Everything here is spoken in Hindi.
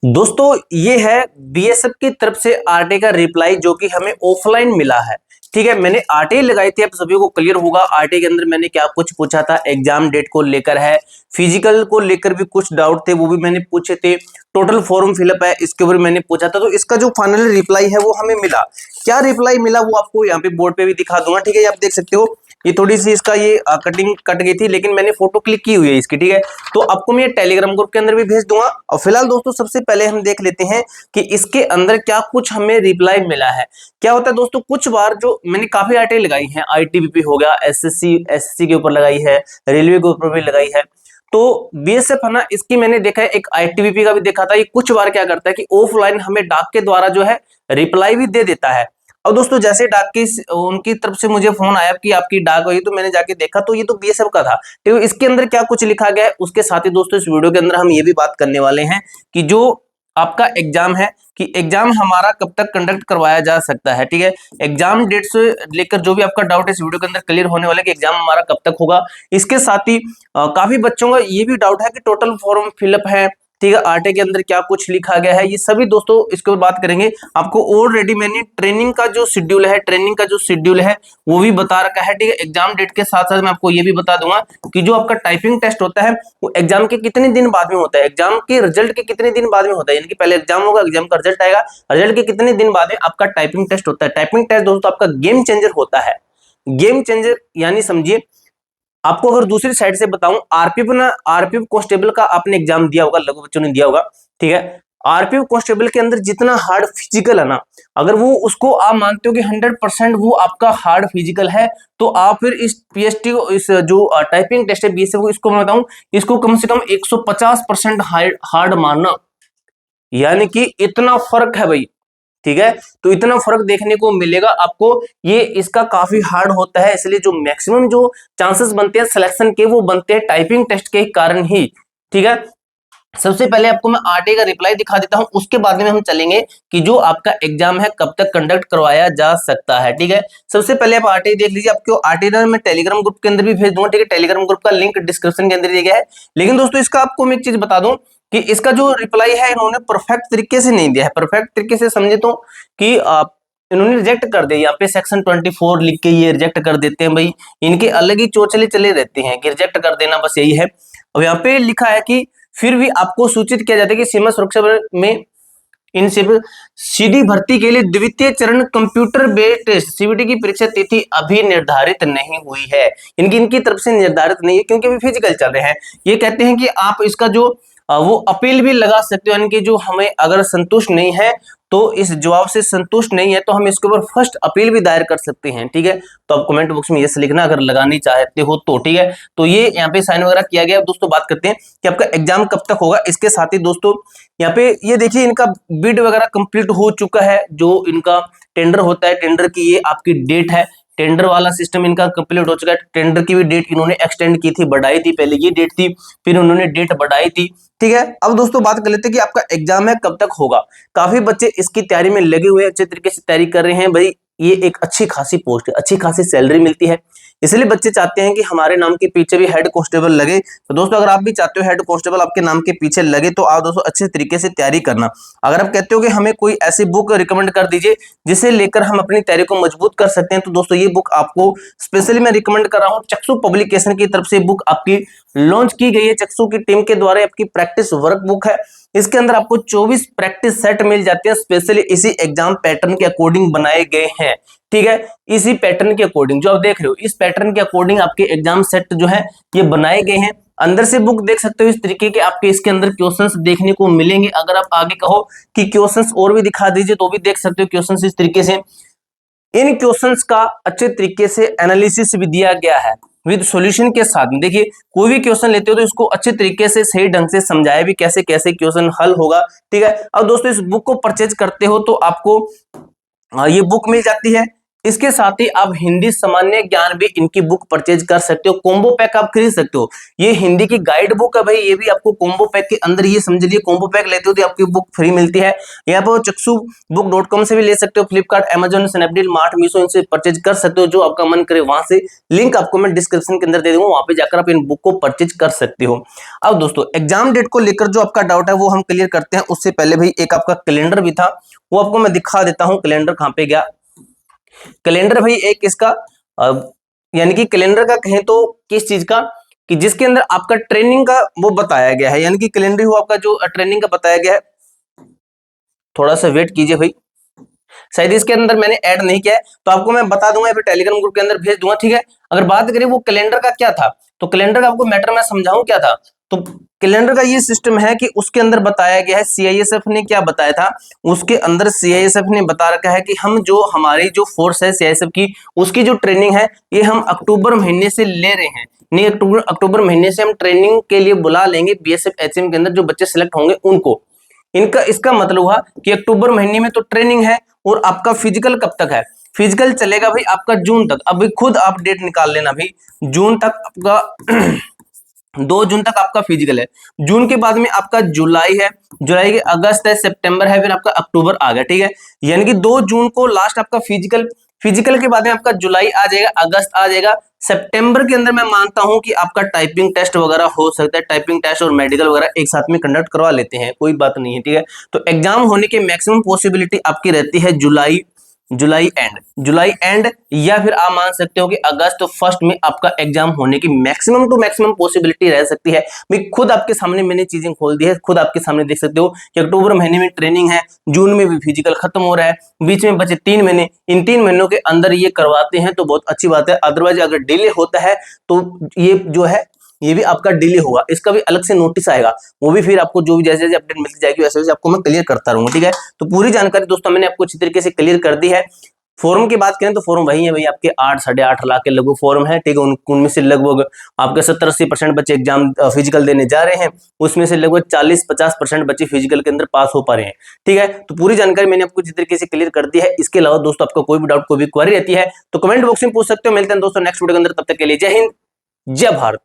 दोस्तों ये है बीएसएफ की तरफ से आरटीआई का रिप्लाई जो कि हमें ऑफलाइन मिला है। ठीक है, मैंने आरटीआई लगाई थी, आप सभी को क्लियर होगा आरटीआई के अंदर मैंने क्या कुछ पूछा था। एग्जाम डेट को लेकर है, फिजिकल को लेकर भी कुछ डाउट थे, वो भी मैंने पूछे थे। टोटल फॉर्म फिलअप है, इसके ऊपर मैंने पूछा था। तो इसका जो फाइनल रिप्लाई है वो हमें मिला। क्या रिप्लाई मिला वो आपको यहाँ पे बोर्ड पे भी दिखा दूंगा। ठीक है, आप देख सकते हो ये थोड़ी सी इसका ये कटिंग कट गई थी, लेकिन मैंने फोटो क्लिक की हुई है इसकी। ठीक है, तो आपको मैं टेलीग्राम ग्रुप के अंदर भी भेज दूंगा। और फिलहाल दोस्तों सबसे पहले हम देख लेते हैं कि इसके अंदर क्या कुछ हमें रिप्लाई मिला है। क्या होता है दोस्तों, कुछ बार जो मैंने काफी आरटीआई लगाई है, आईटीबीपी हो गया, एसएससी के ऊपर लगाई है, रेलवे के ऊपर भी लगाई है। तो बीएसएफ है ना, इसकी मैंने देखा है, एक आईटीबीपी का भी देखा था। ये कुछ बार क्या करता है कि ऑफलाइन हमें डाक के द्वारा जो है रिप्लाई भी दे देता है। और दोस्तों जैसे डाक की उनकी तरफ से मुझे फोन आया कि आपकी डाक हुई, तो मैंने जाके देखा तो ये तो बीएसएफ का था। ठीक है, इसके अंदर क्या कुछ लिखा गया है उसके साथ ही दोस्तों इस वीडियो के अंदर हम ये भी बात करने वाले हैं कि जो आपका एग्जाम है, कि एग्जाम हमारा कब तक कंडक्ट करवाया जा सकता है। ठीक है, एग्जाम डेट से लेकर जो भी आपका डाउट है इस वीडियो के अंदर क्लियर होने वाला है कि एग्जाम हमारा कब तक होगा। इसके साथ ही काफी बच्चों का ये भी डाउट है कि टोटल फॉर्म फिलअप है। ठीक है, आरटीआई के अंदर क्या कुछ लिखा गया है, ये सभी दोस्तों इसके ऊपर बात करेंगे। आपको ऑलरेडी मैंने ट्रेनिंग का जो शेड्यूल है वो भी बता रखा है। ठीक है, एग्जाम डेट के साथ साथ मैं आपको ये भी बता दूंगा कि जो आपका टाइपिंग टेस्ट होता है वो एग्जाम के कितने दिन बाद में होता है, एग्जाम के रिजल्ट के कितने दिन बाद में होता है। यानी कि पहले एग्जाम होगा, एग्जाम का रिजल्ट आएगा, रिजल्ट के कितने दिन बाद में आपका टाइपिंग टेस्ट होता है। टाइपिंग टेस्ट दोस्तों आपका गेम चेंजर होता है। गेम चेंजर यानी समझिए, आपको अगर दूसरी साइड से बताऊं, आरपीएफ कांस्टेबल का आपने एग्जाम दिया होगा, लगभग बच्चों ने दिया होगा। ठीक है, आरपीएफ कांस्टेबल के अंदर जितना हार्ड फिजिकल है ना, अगर वो उसको आप मानते हो कि 100% वो आपका हार्ड फिजिकल है, तो आप फिर इस पीएसटी को, इस जो टाइपिंग टेस्ट है बीएसएफ को, इसको मैं बताऊं, इसको कम से कम 150% हार्ड मानना। यानी कि इतना फर्क है भाई। ठीक है, तो इतना फर्क देखने को मिलेगा आपको। ये इसका काफी हार्ड होता है, इसलिए जो मैक्सिमम जो चांसेस बनते हैं सिलेक्शन के वो बनते हैं टाइपिंग टेस्ट के कारण ही। ठीक है, सबसे पहले आपको मैं आरटीआई का रिप्लाई दिखा देता हूं, उसके बाद में हम चलेंगे कि जो आपका एग्जाम है कब तक कंडक्ट करवाया जा सकता है। ठीक है, सबसे पहले आप आरटीआई देख लीजिए। आपको आरटीआई मैं टेलीग्राम ग्रुप के अंदर भी भेज दूंगा। ठीक है, टेलीग्राम ग्रुप का लिंक डिस्क्रिप्शन के अंदर दिया गया है। लेकिन दोस्तों इसका आपको मैं एक चीज बता दूं कि इसका जो रिप्लाई है इन्होंने परफेक्ट तरीके से नहीं दिया है। परफेक्ट तरीके से समझे तो कि इन्होंने रिजेक्ट कर दिया, यहाँ पे सेक्शन 24 लिख के ये रिजेक्ट कर देते हैं भाई। इनके अलग ही चोचले चले रहते हैं कि रिजेक्ट कर देना, बस यही है। अब यहाँ पे लिखा है कि फिर भी आपको सूचित किया जाता है कि सीमा सुरक्षा बल में इन सीधी भर्ती के लिए द्वितीय चरण कंप्यूटर बेस्ड टेस्ट सीबीटी की परीक्षा तिथि अभी निर्धारित नहीं हुई है। इनकी तरफ से निर्धारित नहीं है क्योंकि अभी फिजिकल चल रहे हैं। ये कहते हैं कि आप इसका जो वो अपील भी लगा सकते हो, यानी कि जो हमें अगर संतुष्ट नहीं है, तो इस जवाब से संतुष्ट नहीं है तो हम इसके ऊपर फर्स्ट अपील भी दायर कर सकते हैं। ठीक है, तो आप कमेंट बॉक्स में यस लिखना अगर लगानी चाहते हो तो। ठीक है, तो ये यहाँ पे साइन वगैरह किया गया। दोस्तों बात करते हैं कि आपका एग्जाम कब तक होगा। इसके साथ ही दोस्तों यहाँ पे ये देखिए, इनका बिड वगैरह कंप्लीट हो चुका है। जो इनका टेंडर होता है, टेंडर की ये आपकी डेट है, टेंडर वाला सिस्टम इनका कंप्लीट हो चुका है। टेंडर की भी डेट इन्होंने एक्सटेंड की थी, बढ़ाई थी। पहले ये डेट थी, फिर उन्होंने डेट बढ़ाई थी। ठीक है, अब दोस्तों बात कर लेते हैं कि आपका एग्जाम है कब तक होगा। काफी बच्चे इसकी तैयारी में लगे हुए हैं, अच्छे तरीके से तैयारी कर रहे हैं भाई। ये एक अच्छी खासी पोस्ट है, अच्छी खासी सैलरी मिलती है, इसलिए बच्चे चाहते हैं कि हमारे नाम के पीछे भी हेड कांस्टेबल लगे। तो दोस्तों अगर आप भी चाहते हो हेड कांस्टेबल आपके नाम के पीछे लगे, तो आप दोस्तों अच्छे तरीके से तैयारी करना। अगर आप कहते हो कि हमें कोई ऐसी बुक रिकमेंड कर दीजिए जिसे लेकर हम अपनी तैयारी को मजबूत कर सकते हैं, तो दोस्तों ये बुक आपको स्पेशली मैं रिकमेंड कर रहा हूँ। चक्षु पब्लिकेशन की तरफ से बुक आपकी लॉन्च की गई है, चक्षु की टीम के द्वारा। आपकी प्रैक्टिस वर्क बुक है, इसके अंदर आपको 24 प्रैक्टिस सेट मिल जाते हैं, स्पेशली इसी एग्जाम पैटर्न के अकॉर्डिंग बनाए गए हैं। ठीक है, इसी पैटर्न के अकॉर्डिंग जो आप देख रहे हो, इस पैटर्न के अकॉर्डिंग आपके एग्जाम सेट जो है ये बनाए गए हैं। अंदर से बुक देख सकते हो, इस तरीके के आपके इसके अंदर क्वेश्चंस देखने को मिलेंगे। अगर आप आगे कहो कि क्वेश्चंस और भी दिखा दीजिए तो भी देख सकते हो क्वेश्चंस इस तरीके से। इन क्वेश्चंस का अच्छे तरीके से एनालिसिस भी दिया गया है विद सॉल्यूशन के साथ में। देखिए, कोई भी क्वेश्चन लेते हो तो इसको अच्छे तरीके से सही ढंग से समझाया भी कैसे कैसे क्वेश्चन हल होगा। ठीक है, अब दोस्तों इस बुक को परचेज करते हो तो आपको ये बुक मिल जाती है। इसके साथ ही आप हिंदी सामान्य ज्ञान भी इनकी बुक परचेज कर सकते हो, कॉम्बो पैक आप खरीद सकते हो। ये हिंदी की गाइड बुक है भाई, ये भी आपको कॉम्बो पैक के अंदर, ये समझ लीजिए कॉम्बो पैक लेते हो तो आपकी बुक फ्री मिलती है। यहाँ पर चक्षुबुक.com से भी ले सकते हो, Flipkart, Amazon, Snapdeal, mart, Meesho, इनसे परचेज कर सकते हो, जो आपका मन करे वहां से। लिंक आपको मैं डिस्क्रिप्शन के अंदर दे दूंगा, वहां पे जाकर आप इन बुक को परचेज कर सकते हो। अब दोस्तों एग्जाम डेट को लेकर जो आपका डाउट है वो हम क्लियर करते हैं। उससे पहले भाई एक आपका कैलेंडर भी था, वो आपको मैं दिखा देता हूँ। कैलेंडर कहाँ पे गया? कैलेंडर भाई एक इसका यानी कि कैलेंडर का कहें तो किस चीज का, कि जिसके अंदर आपका ट्रेनिंग का वो बताया गया है, यानी कि कैलेंडर वो आपका जो ट्रेनिंग का बताया गया है। थोड़ा सा वेट कीजिए भाई, शायद इसके अंदर मैंने ऐड नहीं किया है, तो आपको मैं बता दूंगा या फिर टेलीग्राम ग्रुप के अंदर भेज दूंगा, ठीक है। अगर बात करें वो कैलेंडर का क्या था, तो कैलेंडर का आपको मैटर मैं समझाऊं क्या था। तो कैलेंडर का ये सिस्टम है कि उसके अंदर बताया गया है, सीआईएसएफ ने क्या बताया था, उसके अंदर सीआईएसएफ ने बता रखा है कि हम जो हमारी जो फोर्स है सीआईएसएफ की, उसकी जो ट्रेनिंग है ये हम अक्टूबर महीने से ले रहे हैं। नहीं, अक्टूबर महीने से हम ट्रेनिंग के लिए बुला लेंगे बीएसएफ एचएम के अंदर जो बच्चे सिलेक्ट होंगे उनको। इनका इसका मतलब हुआ कि अक्टूबर महीने में तो ट्रेनिंग है, और आपका फिजिकल कब तक है? फिजिकल चलेगा भाई आपका जून तक। अभी खुद आप डेट निकाल लेना भाई, जून तक आपका 2 जून तक आपका फिजिकल है। जून के बाद में आपका जुलाई है, जुलाई के अगस्त है, सितंबर है, फिर आपका अक्टूबर आ गया, ठीक है। यानी कि 2 जून को लास्ट आपका फिजिकल, फिजिकल के बाद में आपका जुलाई आ जाएगा, अगस्त आ जाएगा, सितंबर के अंदर मैं मानता हूं कि आपका टाइपिंग टेस्ट वगैरह हो सकता है, टाइपिंग टेस्ट और मेडिकल वगैरह एक साथ में कंडक्ट करवा लेते हैं, कोई बात नहीं है, ठीक है। तो एग्जाम होने की मैक्सिमम पॉसिबिलिटी आपकी रहती है जुलाई एंड या फिर आप मान सकते हो कि अगस्त फर्स्ट में आपका एग्जाम होने की मैक्सिमम टू मैक्सिमम पॉसिबिलिटी रह सकती है। भाई खुद आपके सामने मैंने चीजें खोल दी है, खुद आपके सामने देख सकते हो कि अक्टूबर महीने में ट्रेनिंग है, जून में भी फिजिकल खत्म हो रहा है, बीच में बचे 3 महीने, इन 3 महीनों के अंदर ये करवाते हैं तो बहुत अच्छी बात है। अदरवाइज अगर डिले होता है तो ये जो है ये भी आपका डिले होगा, इसका भी अलग से नोटिस आएगा, वो भी फिर आपको जो भी जैसे जैसे अपडेट मिलती जाएगी वैसे वैसे आपको मैं क्लियर करता रहूंगा, ठीक है। तो पूरी जानकारी दोस्तों मैंने आपको अच्छी तरीके से क्लियर कर दी है। फॉर्म की बात करें तो फॉर्म वही है भाई, आपके 8-8.5 लाख के लगभग फॉर्म है, ठीक है। उनमें से लगभग आपके 70-80% बच्चे एग्जाम फिजिकल देने जा रहे हैं, उसमें से लगभग 40-50% बच्चे फिजिकल के अंदर पास हो पा रहे हैं, ठीक है। तो पूरी जानकारी मैंने आपको जिस तरीके से क्लियर कर दी है। इसके अलावा दोस्तों आपका कोई भी डाउट, कोई भी क्वेरी रहती है तो कमेंट बॉक्स में पूछ सकते हो। मिलते हैं दोस्तों नेक्स्ट वीडियो के अंदर, तब तक के लिए जय हिंद, जय भारत।